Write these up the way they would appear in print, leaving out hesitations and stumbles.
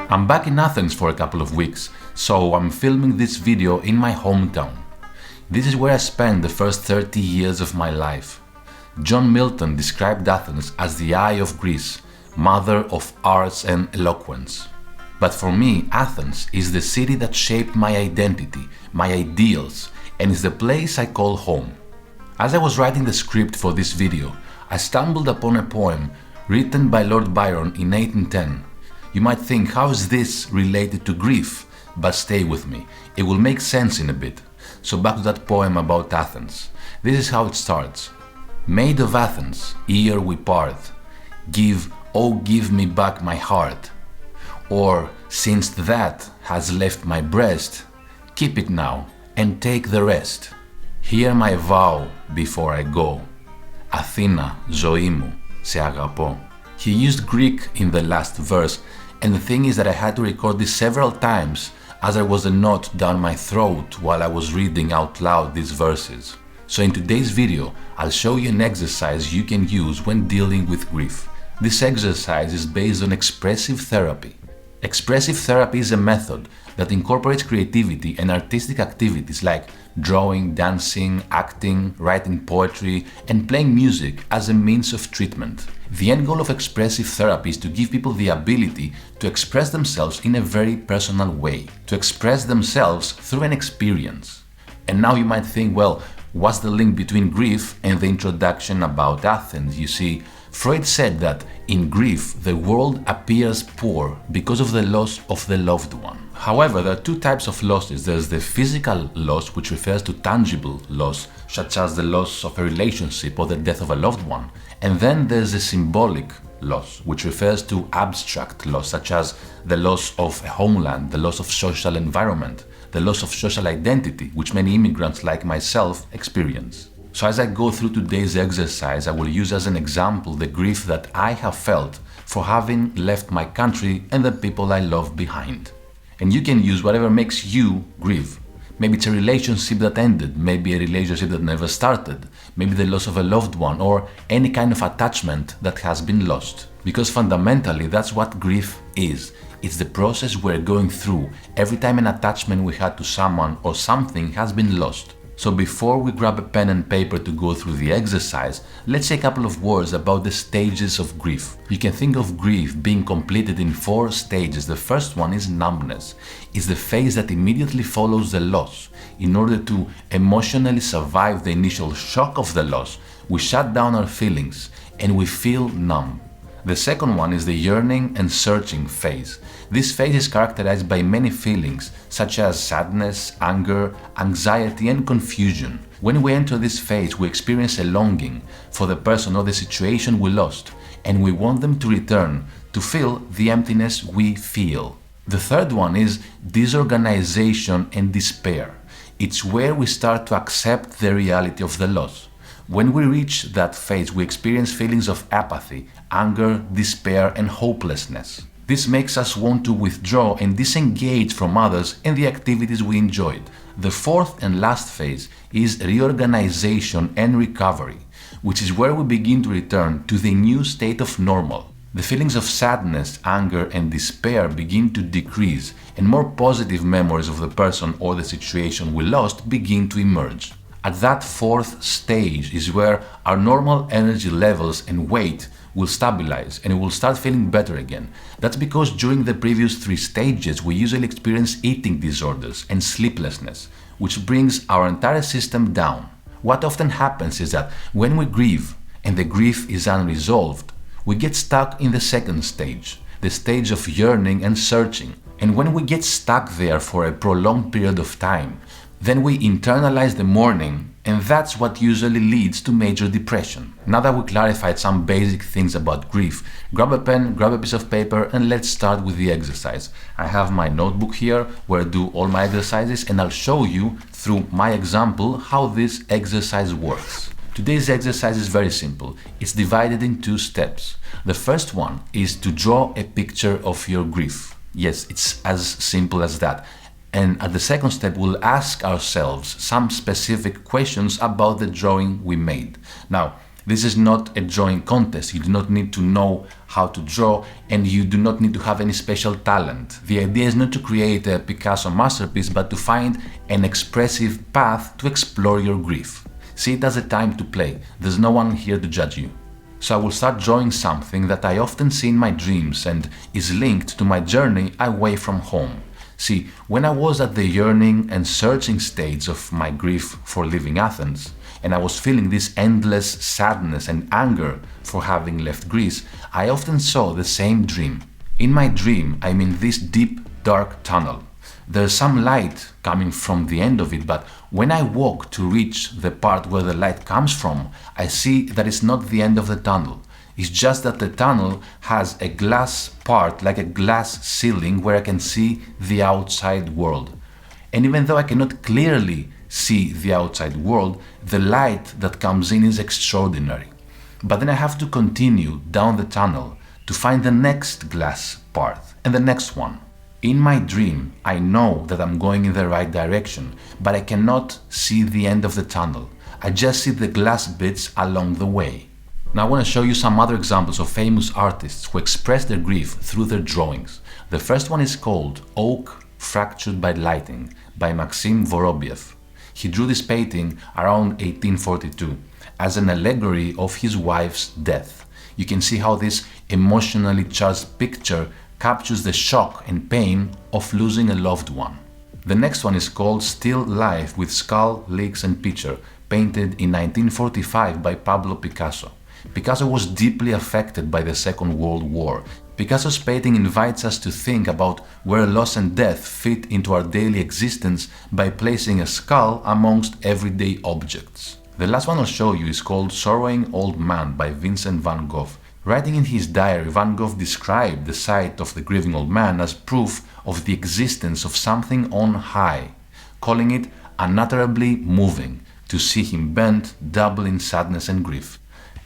I'm back in Athens for a couple of weeks, so I'm filming this video in my hometown. This is where I spent the first 30 years of my life. John Milton described Athens as the eye of Greece, mother of arts and eloquence. But for me, Athens is the city that shaped my identity, my ideals, and is the place I call home. As I was writing the script for this video, I stumbled upon a poem written by Lord Byron in 1810. You might think, how is this related to grief? But stay with me, it will make sense in a bit. So back to that poem about Athens. This is how it starts. Maid of Athens, ere we part, give, oh give me back my heart. Or, since that has left my breast, keep it now and take the rest. Hear my vow before I go. Athena, ζωή μου, σε αγαπώ. He used Greek in the last verse, and the thing is that I had to record this several times as there was a knot down my throat while I was reading out loud these verses. So in today's video, I'll show you an exercise you can use when dealing with grief. This exercise is based on expressive therapy. Expressive therapy is a method that incorporates creativity and artistic activities like drawing, dancing, acting, writing poetry, and playing music as a means of treatment. The end goal of expressive therapy is to give people the ability to express themselves in a very personal way, to express themselves through an experience. And now you might think, well, what's the link between grief and the introduction about Athens? You see, Freud said that in grief, the world appears poor because of the loss of the loved one. However, there are two types of losses. There's the physical loss, which refers to tangible loss, such as the loss of a relationship or the death of a loved one. And then there's the symbolic loss, which refers to abstract loss, such as the loss of a homeland, the loss of social environment, the loss of social identity, which many immigrants like myself experience. So as I go through today's exercise, I will use as an example the grief that I have felt for having left my country and the people I love behind. And you can use whatever makes you grieve. Maybe it's a relationship that ended, maybe a relationship that never started, maybe the loss of a loved one, or any kind of attachment that has been lost. Because fundamentally, that's what grief is. It's the process we're going through every time an attachment we had to someone or something has been lost. So before we grab a pen and paper to go through the exercise, let's say a couple of words about the stages of grief. You can think of grief being completed in 4 stages. The first one is numbness. It's the phase that immediately follows the loss. In order to emotionally survive the initial shock of the loss, we shut down our feelings and we feel numb. The second one is the yearning and searching phase. This phase is characterized by many feelings, such as sadness, anger, anxiety, and confusion. When we enter this phase, we experience a longing for the person or the situation we lost, and we want them to return to fill the emptiness we feel. The third one is disorganization and despair. It's where we start to accept the reality of the loss. When we reach that phase, we experience feelings of apathy, anger, despair, and hopelessness. This makes us want to withdraw and disengage from others and the activities we enjoyed. The fourth and last phase is reorganization and recovery, which is where we begin to return to the new state of normal. The feelings of sadness, anger, and despair begin to decrease, and more positive memories of the person or the situation we lost begin to emerge. At that fourth stage is where our normal energy levels and weight will stabilize and we will start feeling better again. That's because during the previous 3 stages we usually experience eating disorders and sleeplessness, which brings our entire system down. What often happens is that when we grieve and the grief is unresolved, we get stuck in the second stage, the stage of yearning and searching. And when we get stuck there for a prolonged period of time, then we internalize the mourning, and that's what usually leads to major depression. Now that we clarified some basic things about grief, grab a pen, grab a piece of paper, and let's start with the exercise. I have my notebook here where I do all my exercises, and I'll show you through my example how this exercise works. Today's exercise is very simple. It's divided in 2 steps. The first one is to draw a picture of your grief. Yes, it's as simple as that. And at the second step, we'll ask ourselves some specific questions about the drawing we made. Now, This is not a drawing contest. You do not need to know how to draw, and you do not need to have any special talent. The idea is not to create a Picasso masterpiece, but to find an expressive path to explore your grief. See it as a time to play. There's no one here to judge you. So I will start drawing something that I often see in my dreams and is linked to my journey away from home. See, when I was at the yearning and searching stage of my grief for leaving Athens, and I was feeling this endless sadness and anger for having left Greece, I often saw the same dream. In my dream, I'm in this deep, dark tunnel. There's some light coming from the end of it, but when I walk to reach the part where the light comes from, I see that it's not the end of the tunnel. It's just that the tunnel has a glass part, like a glass ceiling, where I can see the outside world. And even though I cannot clearly see the outside world, the light that comes in is extraordinary. But then I have to continue down the tunnel to find the next glass part and the next one. In my dream, I know that I'm going in the right direction, but I cannot see the end of the tunnel. I just see the glass bits along the way. Now I want to show you some other examples of famous artists who express their grief through their drawings. The first one is called Oak Fractured by Lightning by Maxim Vorobiev. He drew this painting around 1842 as an allegory of his wife's death. You can see how this emotionally charged picture captures the shock and pain of losing a loved one. The next one is called Still Life with Skull, Legs and Picture, painted in 1945 by Pablo Picasso. Picasso was deeply affected by the Second World War. Picasso's painting invites us to think about where loss and death fit into our daily existence by placing a skull amongst everyday objects. The last one I'll show you is called Sorrowing Old Man by Vincent van Gogh. Writing in his diary, Van Gogh described the sight of the grieving old man as proof of the existence of something on high, calling it unutterably moving to see him bent double in sadness and grief.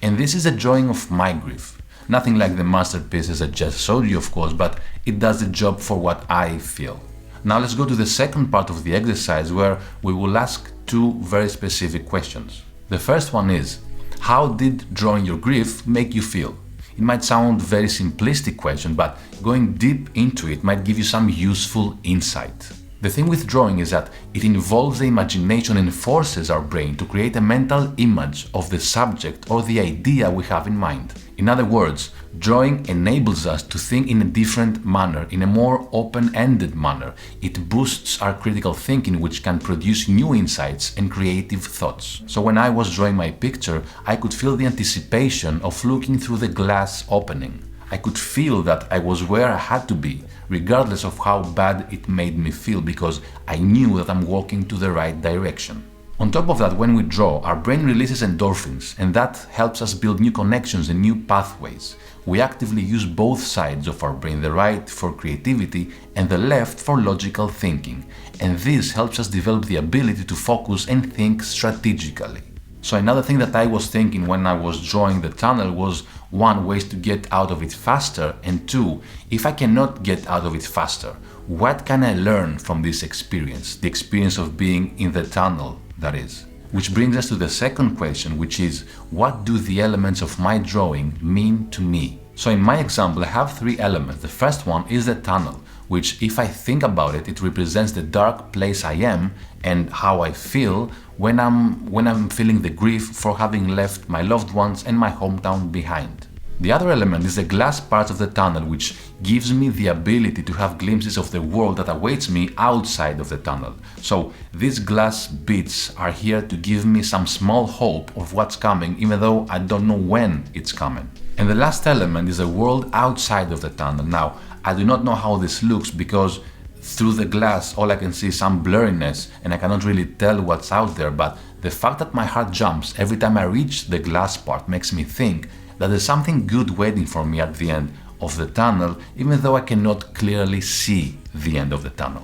And this is a drawing of my grief. Nothing like the masterpieces I just showed you, of course, but it does the job for what I feel. Now let's go to the second part of the exercise, where we will ask two very specific questions. The first one is, how did drawing your grief make you feel? It might sound a very simplistic question, but going deep into it might give you some useful insight. The thing with drawing is that it involves the imagination and forces our brain to create a mental image of the subject or the idea we have in mind. In other words, drawing enables us to think in a different manner, in a more open-ended manner. It boosts our critical thinking, which can produce new insights and creative thoughts. So when I was drawing my picture, I could feel the anticipation of looking through the glass opening. I could feel that I was where I had to be, regardless of how bad it made me feel, because I knew that I'm walking to the right direction. On top of that, when we draw, our brain releases endorphins, and that helps us build new connections and new pathways. We actively use both sides of our brain, the right for creativity and the left for logical thinking, and this helps us develop the ability to focus and think strategically. So another thing that I was thinking when I was drawing the tunnel was, one, ways to get out of it faster, and two, if I cannot get out of it faster, what can I learn from this experience, the experience of being in the tunnel, that is. Which brings us to the second question, which is, what do the elements of my drawing mean to me? So in my example, I have three elements. The first one is the tunnel, which, if I think about it, it represents the dark place I am and how I feel when I'm feeling the grief for having left my loved ones and my hometown behind. The other element is the glass part of the tunnel, which gives me the ability to have glimpses of the world that awaits me outside of the tunnel. So these glass bits are here to give me some small hope of what's coming, even though I don't know when it's coming. And the last element is the world outside of the tunnel. Now, I do not know how this looks, because through the glass all I can see is some blurriness and I cannot really tell what's out there, but the fact that my heart jumps every time I reach the glass part makes me think that there's something good waiting for me at the end of the tunnel, even though I cannot clearly see the end of the tunnel.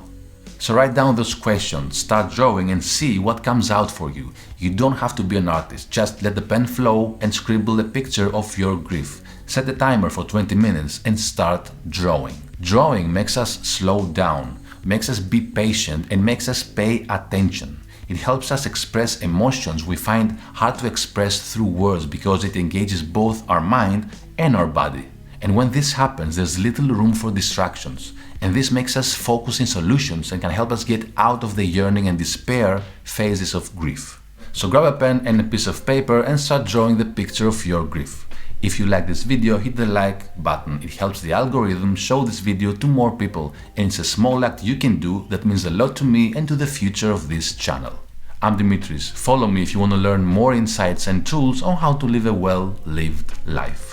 So write down those questions, start drawing and see what comes out for you. You don't have to be an artist, just let the pen flow and scribble a picture of your grief. Set a timer for 20 minutes and start drawing. Drawing makes us slow down, makes us be patient and makes us pay attention. It helps us express emotions we find hard to express through words because it engages both our mind and our body. And when this happens, there's little room for distractions, and this makes us focus in solutions and can help us get out of the yearning and despair phases of grief. So grab a pen and a piece of paper and start drawing the picture of your grief. If you like this video, hit the like button. It helps the algorithm show this video to more people, and it's a small act you can do that means a lot to me and to the future of this channel. I'm Dimitris. Follow me if you want to learn more insights and tools on how to live a well-lived life.